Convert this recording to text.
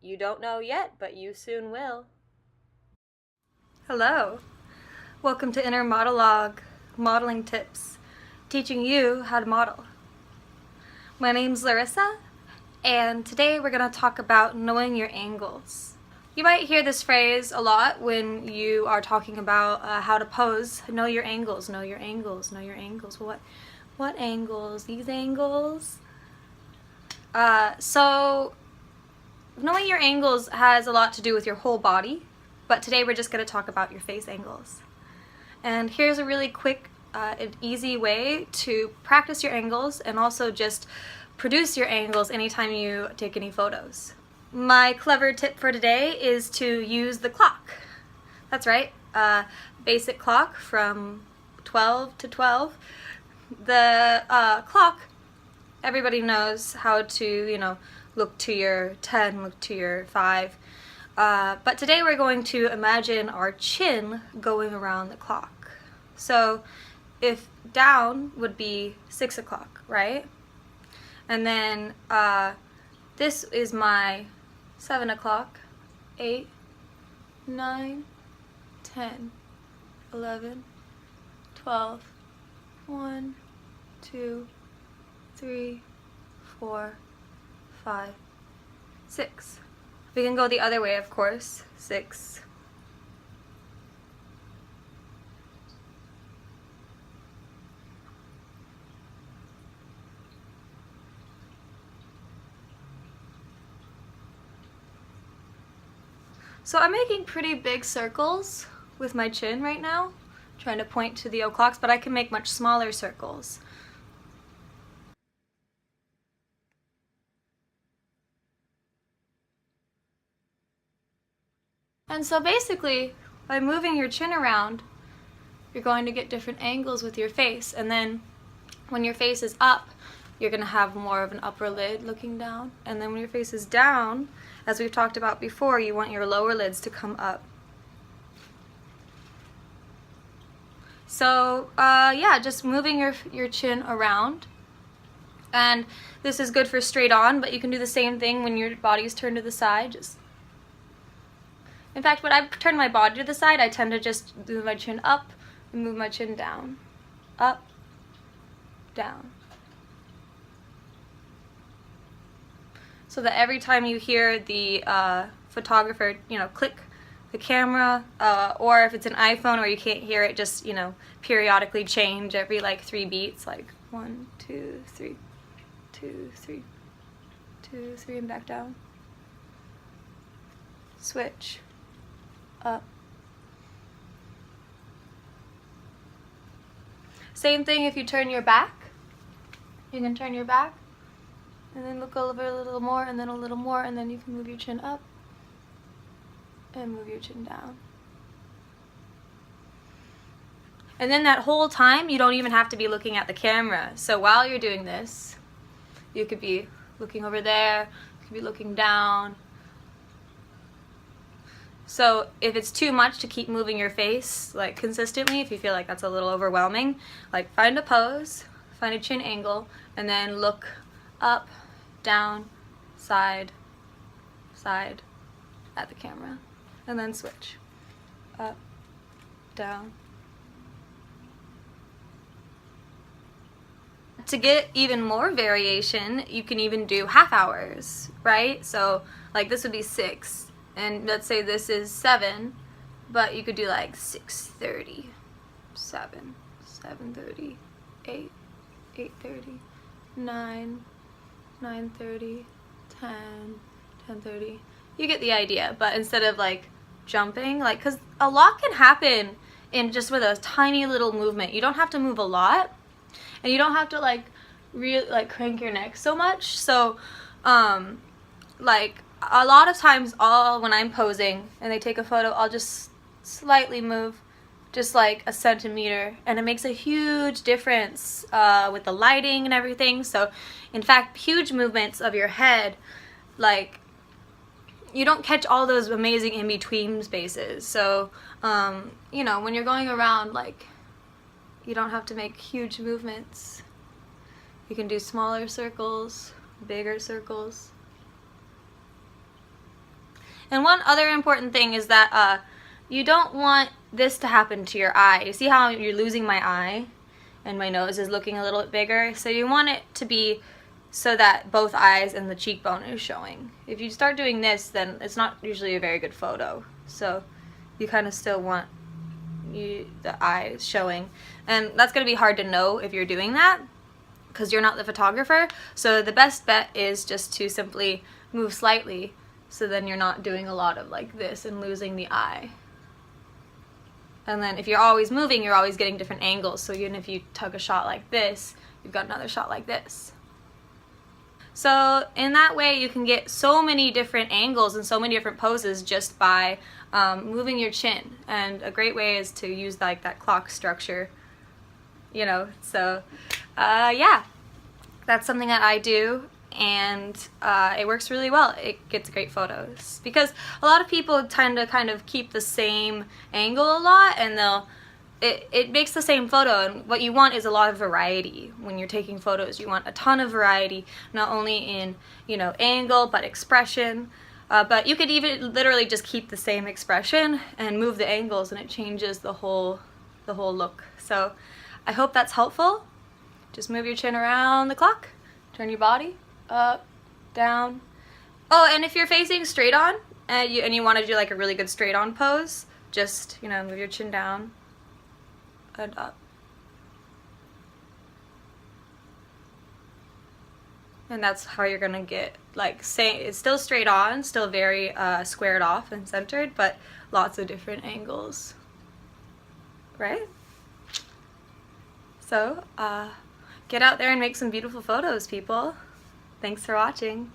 You don't know yet, but you soon will. Hello. Welcome to Inner Modelogue Modeling Tips, teaching you how to model. My name's Larissa, and today we're going to talk about knowing your angles. You might hear this phrase a lot when you are talking about how to pose. Know your angles, know your angles, know your angles. What angles? These angles? So knowing your angles has a lot to do with your whole body, but today we're just going to talk about your face angles. And here's a really quick and easy way to practice your angles and also just produce your angles anytime you take any photos. My clever tip for today is to use the clock. That's right, basic clock from 12 to 12. The clock, everybody knows how to, look to your 10, look to your 5. But today we're going to imagine our chin going around the clock. So if down would be 6 o'clock, right? And then this is my 7 o'clock, 8, 9, 10, 11, 12, 1, 2, 3, 4, 5, 6. We can go the other way, of course. 6. So I'm making pretty big circles with my chin right now, trying to point to the o'clocks, but I can make much smaller circles. And so basically, by moving your chin around, you're going to get different angles with your face, and then when your face is up, you're going to have more of an upper lid looking down, and then when your face is down, as we've talked about before, you want your lower lids to come up. So yeah, just moving your chin around. And this is good for straight on, but you can do the same thing when your body's turned to the side. In fact, when I turn my body to the side, I tend to just move my chin up and move my chin down. Up, down. So that every time you hear the photographer, click the camera, or if it's an iPhone or you can't hear it, just, periodically change every like 3 beats, like 1, 2, 3, 2, 3, 2, 3, and back down. Switch. Up. Same thing if you turn your back. You can turn your back and then look over a little more and then a little more, and then you can move your chin up and move your chin down. And then that whole time you don't even have to be looking at the camera. So while you're doing this, you could be looking over there, you could be looking down. So if it's too much to keep moving your face like consistently, if you feel like that's a little overwhelming, like find a pose, find a chin angle, and then look up, down, side, side at the camera, and then switch. Up, down. To get even more variation, you can even do half hours, right? So like this would be 6. And let's say this is 7, but you could do like 6:30, 7, 7:30, 8, 8:30, 9, 9:30, 10, 10:30. You get the idea, but instead of like jumping, like, because a lot can happen in just with a tiny little movement. You don't have to move a lot, and you don't have to like really like crank your neck so much. So like a lot of times when I'm posing and they take a photo, I'll just slightly move, just like a centimeter, and it makes a huge difference with the lighting and everything. So in fact, huge movements of your head, like, you don't catch all those amazing in-between spaces. So when you're going around, like, you don't have to make huge movements. You can do smaller circles, bigger circles. And one other important thing is that you don't want this to happen to your eye. You see how you're losing my eye and my nose is looking a little bit bigger? So you want it to be so that both eyes and the cheekbone is showing. If you start doing this, then it's not usually a very good photo. So you kind of still want the eyes showing. And that's going to be hard to know if you're doing that because you're not the photographer. So the best bet is just to simply move slightly, so then you're not doing a lot of like this and losing the eye. And then if you're always moving, you're always getting different angles. So even if you took a shot like this, you've got another shot like this. So in that way you can get so many different angles and so many different poses just by moving your chin. And a great way is to use like that clock structure, you know. So yeah, that's something that I do, and it works really well. It gets great photos because a lot of people tend to kind of keep the same angle a lot, and it makes the same photo. And what you want is a lot of variety when you're taking photos. You want a ton of variety, not only in, you know, angle but expression. But you could even literally just keep the same expression and move the angles, and it changes the whole look. So I hope that's helpful. Just move your chin around the clock, turn your body up, down. Oh, and if you're facing straight on and you want to do like a really good straight on pose, just, you know, move your chin down and up. And that's how you're gonna get, like, it's still straight on, still very squared off and centered, but lots of different angles, right? So get out there and make some beautiful photos, people. Thanks for watching.